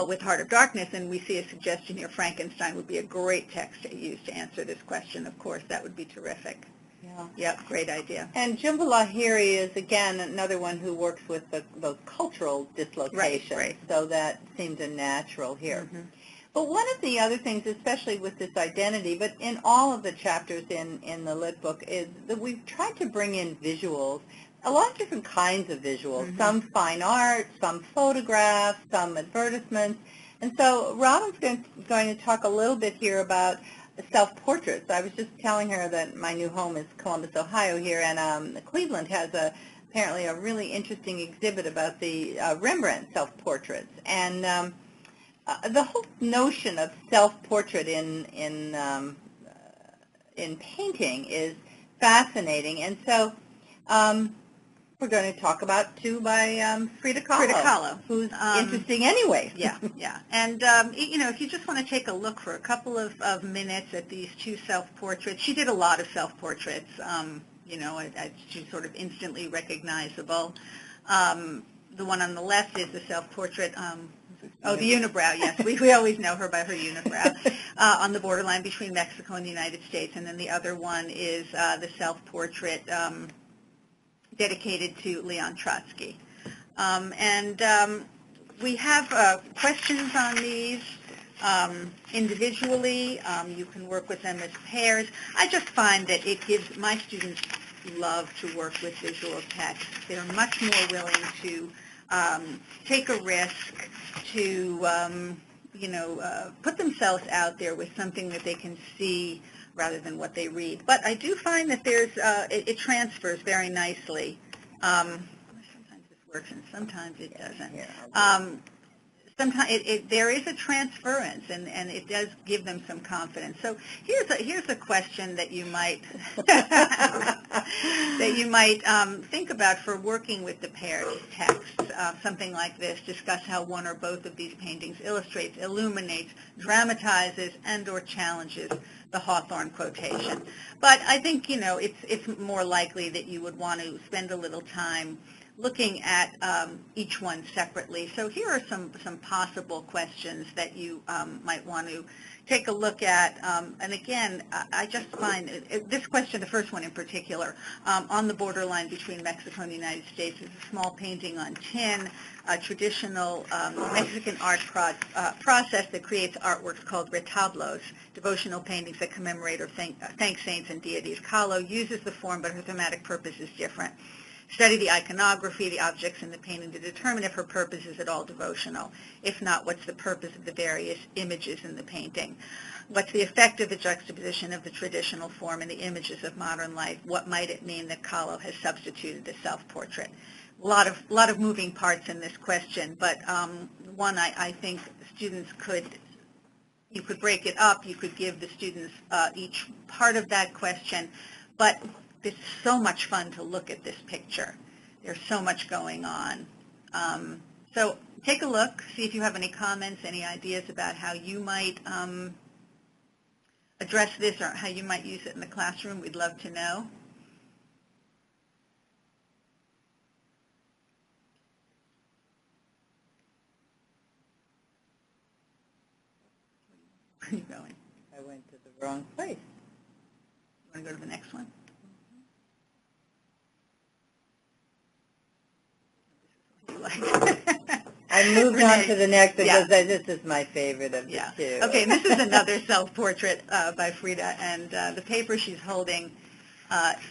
with Heart of Darkness, and we see a suggestion here. Frankenstein would be a great text to use to answer this question. Of course, that would be terrific.
Yeah.
Yep, great idea.
And Jumpha Lahiri is, again, another one who works with those cultural dislocations.
Right.
So that seems a natural here.
Mm-hmm.
But one of the other things, especially with this identity, but in all of the chapters in the Lit book, is that we've tried to bring in visuals, a lot of different kinds of visuals,
Mm-hmm.
some fine art, some photographs, some advertisements. And so Robin's going to talk a little bit here about self-portraits. I was just telling her that my new home is Columbus, Ohio here, and Cleveland has apparently a really interesting exhibit about the Rembrandt self-portraits. And the whole notion of self-portrait in painting is fascinating. And so we're going to talk about 2 by Frida Kahlo, who's interesting anyway.
Yeah. And, if you just want to take a look for a couple of minutes at these 2 self-portraits, she did a lot of self-portraits, she's sort of instantly recognizable. The one on the left is the self-portrait, the unibrow, yes. We always know her by her unibrow, on the borderline between Mexico and the United States. And then the other one is the self-portrait dedicated to Leon Trotsky. We have questions on these individually. You can work with them as pairs. I just find that it gives my students love to work with visual text. They're much more willing to take a risk, to put themselves out there with something that they can see rather than what they read. But I do find that there's it transfers very nicely. Sometimes this works and sometimes it doesn't. Sometimes there is a transference, and it does give them some confidence. So here's a question that you might think about for working with the paired text. Something like this: discuss how one or both of these paintings illustrates, illuminates, dramatizes, and/or challenges the Hawthorne quotation. But I think it's more likely that you would want to spend a little time looking at each one separately. So here are some possible questions that you might want to take a look at. And again, I just find this question, the first one in particular, on the borderline between Mexico and the United States, is a small painting on tin, a traditional Mexican art process that creates artworks called retablos, devotional paintings that commemorate or thank saints and deities. Kahlo uses the form, but her thematic purpose is different. Study the iconography, the objects in the painting to determine if her purpose is at all devotional. If not, what's the purpose of the various images in the painting? What's the effect of the juxtaposition of the traditional form and the images of modern life? What might it mean that Kahlo has substituted a self-portrait? A lot of moving parts in this question, but one I think students you could break it up. You could give the students each part of that question, but it's so much fun to look at this picture. There's so much going on. So take a look, see if you have any comments, any ideas about how you might address this or how you might use it in the classroom. We'd love to know. Where are you going?
I went to the wrong place.
You want to go to the next one?
I moved
Renee,
on to the next because
yeah.
this is my favorite of the two.
Okay, and this is another self-portrait by Frida, and the paper she's holding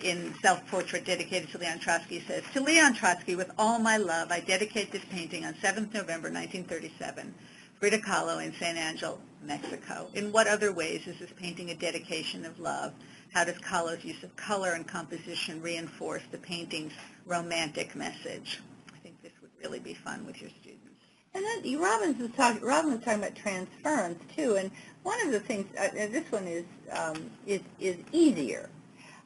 in self-portrait dedicated to Leon Trotsky says, "To Leon Trotsky, with all my love, I dedicate this painting on 7th November 1937, Frida Kahlo in San Angel, Mexico. In what other ways is this painting a dedication of love? How does Kahlo's use of color and composition reinforce the painting's romantic message?" Really be fun with your students.
And then Robin was talking about transference too, and one of the things this one is easier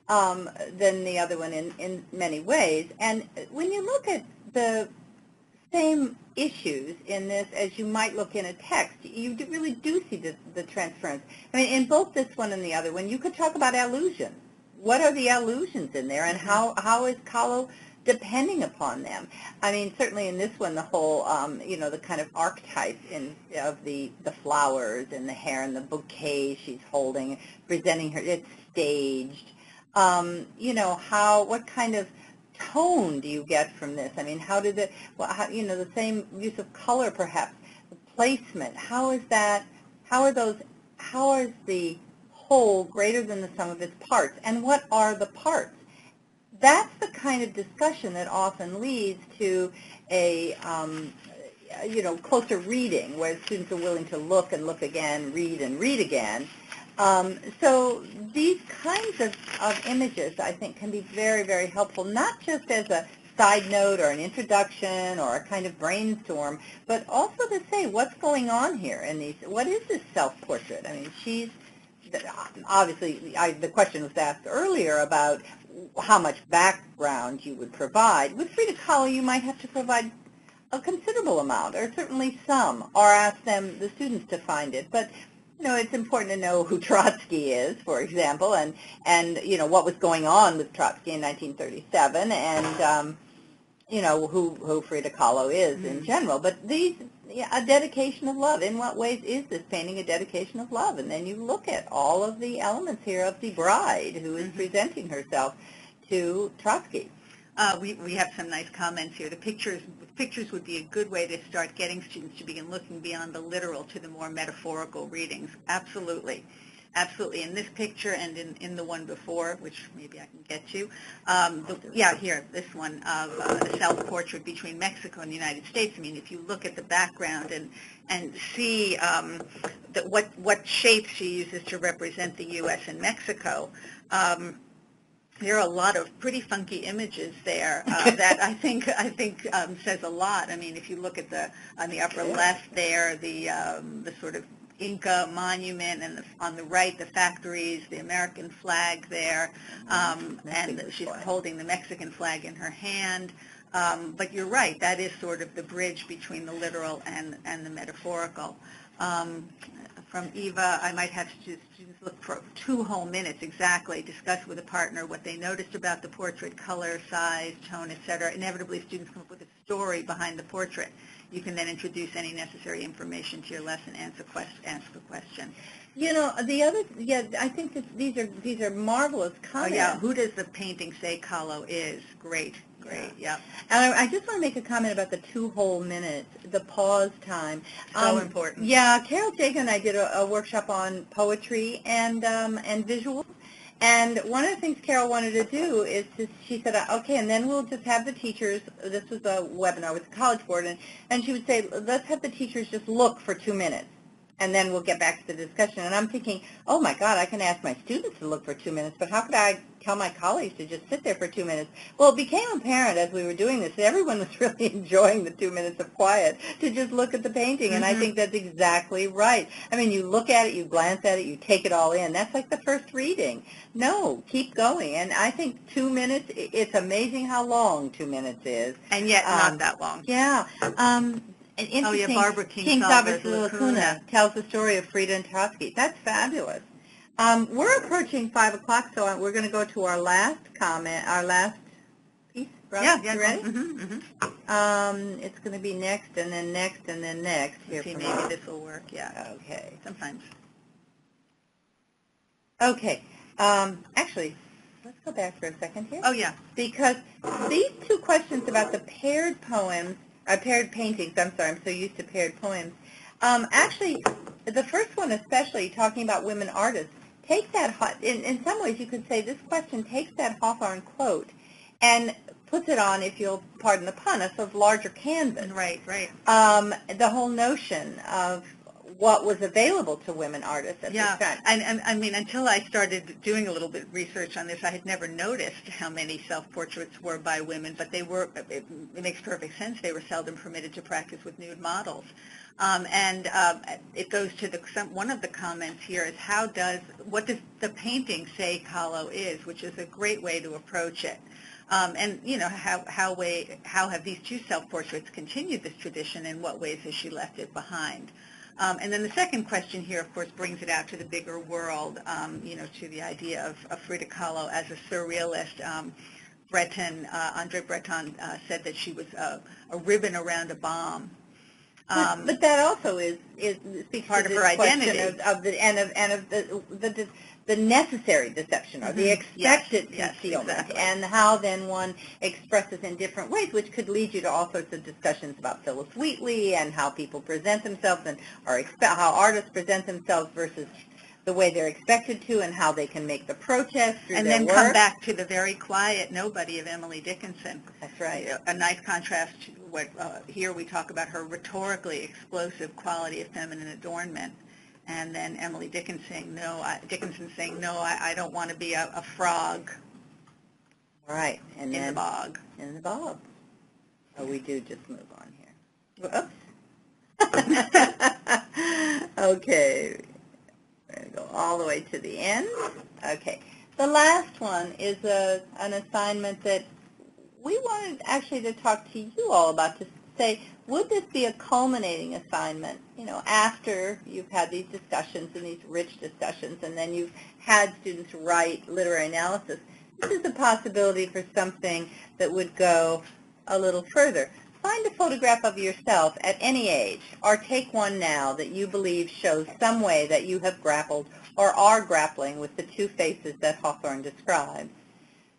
than the other one in many ways. And when you look at the same issues in this as you might look in a text, you really do see the transference. I mean, in both this one and the other one, you could talk about allusions. What are the allusions in there, and how is Kahlo depending upon them? I mean, certainly in this one, the whole, the kind of archetype of the flowers and the hair and the bouquet she's holding, presenting her, it's staged. What kind of tone do you get from this? I mean, the same use of color perhaps, the placement, how is the whole greater than the sum of its parts, and what are the parts? That's the kind of discussion that often leads to a, closer reading, where students are willing to look and look again, read and read again. So these kinds of images, I think, can be very, very helpful, not just as a side note or an introduction or a kind of brainstorm, but also to say what's going on here in these. What is this self-portrait? I mean, she's obviously, the question was asked earlier about how much background you would provide. With Frida Kahlo, you might have to provide a considerable amount, or certainly some, or ask the students to find it. But it's important to know who Trotsky is, for example, and what was going on with Trotsky in 1937, and who Frida Kahlo is in general. But a dedication of love. In what ways is this painting a dedication of love? And then you look at all of the elements here of the bride who is presenting herself to Trotsky.
We have some nice comments here. The pictures would be a good way to start getting students to begin looking beyond the literal to the more metaphorical readings. Absolutely. Absolutely. In this picture and in the one before, which maybe I can get to, here, this one of a self-portrait between Mexico and the United States. I mean, if you look at the background and see what shapes she uses to represent the U.S. and Mexico, there are a lot of pretty funky images there that I think says a lot. I mean, if you look at on the upper left there, the sort of Inca monument, and on the right, the factories, the American flag there, and she's holding the Mexican flag in her hand. But you're right, that is sort of the bridge between the literal and the metaphorical. From Eva, I might have students look for 2 whole minutes exactly, discuss with a partner what they noticed about the portrait, color, size, tone, etc. Inevitably, students come up with a story behind the portrait. You can then introduce any necessary information to your lesson, ask a question.
You know, I think that these are marvelous comments.
Oh, yeah. Who does the painting say Kahlo is? Great. Yeah.
And I just want to make a comment about the 2 whole minutes, the pause time.
So important.
Yeah, Carol Jagan and I did a workshop on poetry and visuals. And one of the things Carol wanted to do is she said, okay, and then we'll just have the teachers, this was a webinar with the College Board, and she would say, let's have the teachers just look for 2 minutes. And then we'll get back to the discussion. And I'm thinking, oh, my God, I can ask my students to look for 2 minutes, but how could I tell my colleagues to just sit there for 2 minutes? Well, it became apparent as we were doing this that everyone was really enjoying the 2 minutes of quiet to just look at the painting, and I think that's exactly right. I mean, you look at it, you glance at it, you take it all in. That's like the first reading. No, keep going. And I think 2 minutes, it's amazing how long 2 minutes is.
And yet not that long.
Yeah.
Barbara
King-Salvador Lacuna tells the story of Frida and Trotsky. That's fabulous. We're approaching 5 o'clock, so we're going to go to our last comment, our last piece.
Yeah.
You ready? It's going to be next, and then next, and then next.
Let's see, maybe this will work. Yeah.
Okay.
Sometimes.
Okay. Actually, let's go back for a second here.
Oh, yeah.
Because these 2 questions about the paired poems, paired paintings, I'm so used to paired poems. Actually, the first one especially, talking about women artists, take that, in some ways you could say this question takes that Hawthorne quote and puts it on, if you'll pardon the pun, a sort of larger canvas.
Right.
The whole notion of what was available to women artists at this time.
And I mean, until I started doing a little bit of research on this, I had never noticed how many self-portraits were by women, but they were, it makes perfect sense, they were seldom permitted to practice with nude models. It goes to one of the comments here is what does the painting say Kahlo is, which is a great way to approach it. And, you know, how have these 2 self-portraits continued this tradition, and what ways has she left it behind? And then the second question here, of course, brings it out to the bigger world, you know, to the idea of Frida Kahlo as a surrealist. Andre Breton said that she was a ribbon around a bomb.
But that also speaks
part
to
of her identity
of the necessary deception or the expected concealment,
exactly.
And how then one expresses in different ways, which could lead you to all sorts of discussions about Phyllis Wheatley and how people present themselves and how artists present themselves versus the way they're expected to, and how they can make the protest through
and
their
then
work.
Come back to the very quiet nobody of Emily Dickinson.
That's right.
A nice contrast to what here we talk about her rhetorically explosive quality of feminine adornment, and then Emily Dickinson saying, no, I don't want to be a frog.
Right. And
in the bog.
In the bog. Oh, we do just move on here. Oops. Okay. We're going to go all the way to the end. Okay. The last one is an assignment that we wanted actually to talk to you all about, to say, would this be a culminating assignment, you know, after you've had these discussions and these rich discussions, and then you've had students write literary analysis? This is a possibility for something that would go a little further. Find a photograph of yourself at any age, or take one now that you believe shows some way that you have grappled or are grappling with the 2 faces that Hawthorne describes.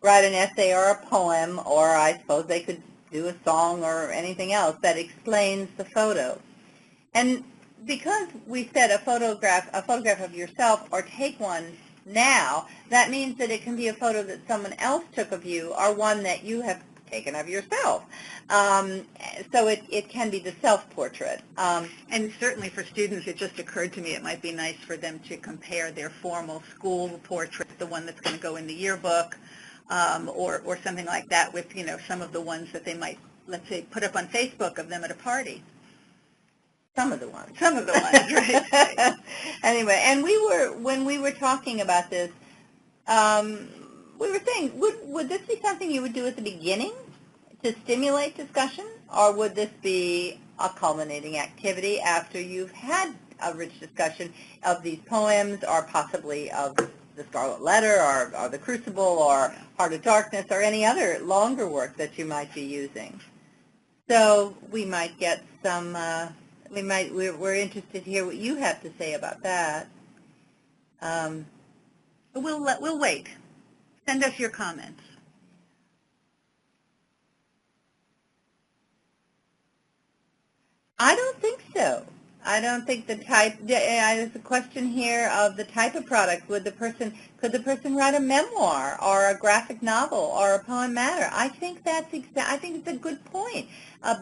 Write an essay or a poem, or I suppose they could do a song or anything else that explains the photo. And because we said a photograph of yourself, or take one now, that means that it can be a photo that someone else took of you, or one that you have taken of yourself. So it can be the self-portrait.
And certainly for students, it just occurred to me it might be nice for them to compare their formal school portrait, the one that's going to go in the yearbook, or something like that, with, you know, some of the ones that they might, let's say, put up on Facebook of them at a party.
Some of the ones.
Some of the ones, right.
Anyway, and when we were talking about this, we were saying, would this be something you would do at the beginning to stimulate discussion, or would this be a culminating activity after you've had rich discussion of these poems, or possibly of The Scarlet Letter, or The Crucible, or Heart of Darkness, or any other longer work that you might be using. So we might get some, we're interested to hear what you have to say about that.
We'll wait. Send us your comments.
I don't think so. I don't think the type, there's a question here of the type of product. Could the person write a memoir or a graphic novel or a poem matter? I think I think it's a good point.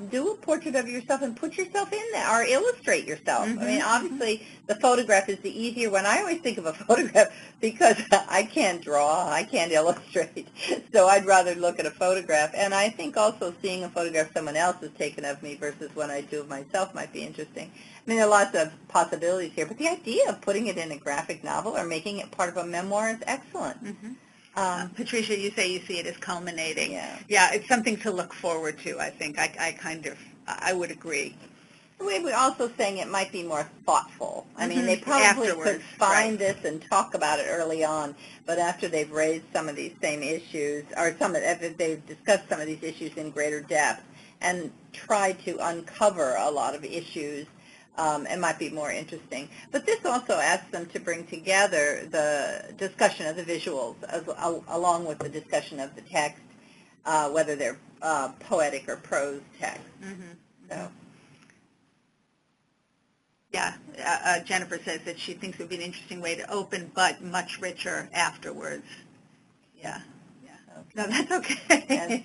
Do a portrait of yourself and put yourself in there, or illustrate yourself. I mean, obviously, the photograph is the easier one. I always think of a photograph because I can't draw, I can't illustrate, so I'd rather look at a photograph. And I think also seeing a photograph someone else has taken of me versus one I do of myself might be interesting. I mean, there are lots of possibilities here, but the idea of putting it in a graphic novel or making it part of a memoir is excellent.
Patricia, you say you see it as culminating.
Yeah,
it's something to look forward to, I think. I would agree.
We're also saying it might be more thoughtful. I mean, they probably could find this and talk about it early on, but after they've raised some of these same issues, or after they've discussed some of these issues in greater depth and tried to uncover a lot of issues, it might be more interesting. But this also asks them to bring together the discussion of the visuals along with the discussion of the text, whether they're poetic or prose text. So.
Yeah, Jennifer says that she thinks it would be an interesting way to open, but much richer afterwards. Yeah. No, that's okay.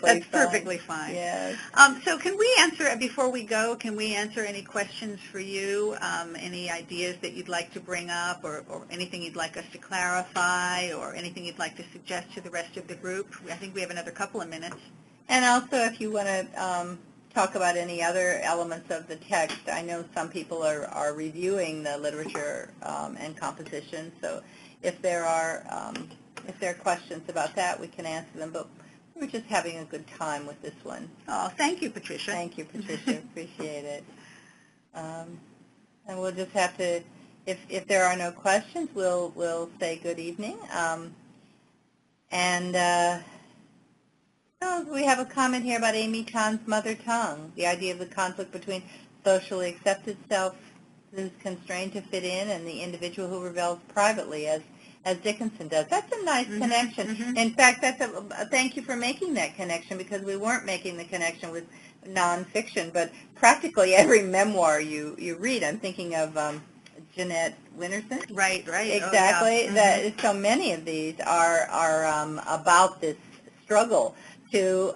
That's
perfectly fine.
Yes.
So can we answer, before we go, can we answer any questions for you, any ideas that you'd like to bring up, or anything you'd like us to clarify, or anything you'd like to suggest to the rest of the group? I think we have another couple of minutes.
And also, if you want to talk about any other elements of the text, I know some people are reviewing the literature and composition, so if there are questions about that, we can answer them, but we're just having a good time with this one.
Oh, thank you, Patricia.
Thank you, Patricia. Appreciate it. And we'll just have to, if there are no questions, we'll say good evening. We have a comment here about Amy Tan's mother tongue, the idea of the conflict between socially accepted self who's constrained to fit in and the individual who rebels privately, as Dickinson does. That's a nice connection. In fact, that's thank you for making that connection, because we weren't making the connection with nonfiction, but practically every memoir you read. I'm thinking of Jeanette Winterson.
Right.
Exactly.
Oh, yeah.
That so many of these are about this struggle to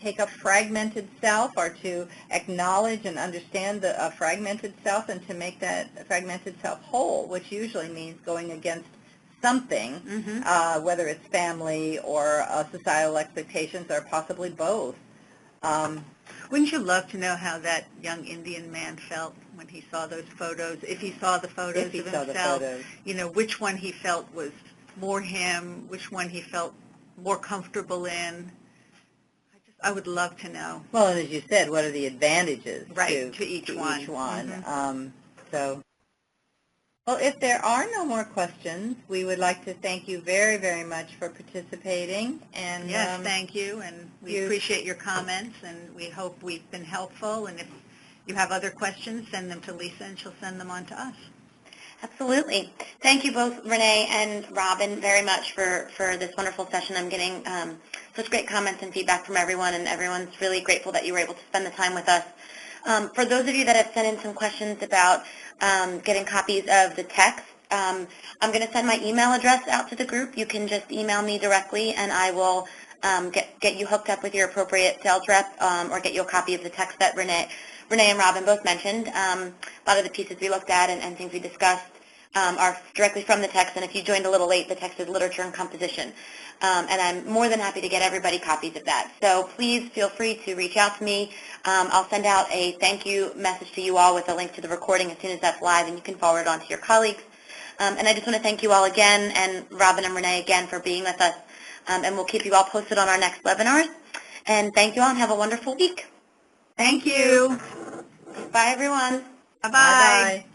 take a fragmented self, or to acknowledge and understand a fragmented self, and to make that fragmented self whole, which usually means going against something, whether it's family or societal expectations, or possibly both.
Wouldn't you love to know how that young Indian man felt when he saw those photos? If he saw the photos of himself, which one he felt was more him, which one he felt more comfortable in. I would love to know.
Well, and as you said, what are the advantages
to each one?
Well, if there are no more questions, we would like to thank you very, very much for participating. And
yes, thank you, and we appreciate your comments, and we hope we've been helpful. And if you have other questions, send them to Lisa, and she'll send them on to us.
Absolutely. Thank you both, Renee and Robin, very much for this wonderful session. I'm getting such great comments and feedback from everyone, and everyone's really grateful that you were able to spend the time with us. For those of you that have sent in some questions about getting copies of the text, I'm going to send my email address out to the group. You can just email me directly, and I will get you hooked up with your appropriate sales rep, or get you a copy of the text that Renee and Robin both mentioned. A lot of the pieces we looked at and things we discussed are directly from the text, and if you joined a little late, the text is literature and composition. And I'm more than happy to get everybody copies of that. So please feel free to reach out to me. I'll send out a thank you message to you all with a link to the recording as soon as that's live, and you can forward it on to your colleagues. And I just want to thank you all again, and Robin and Renee again, for being with us. And we'll keep you all posted on our next webinars. And thank you all, and have a wonderful week.
Thank you.
Bye, everyone.
Bye-bye.
Bye-bye.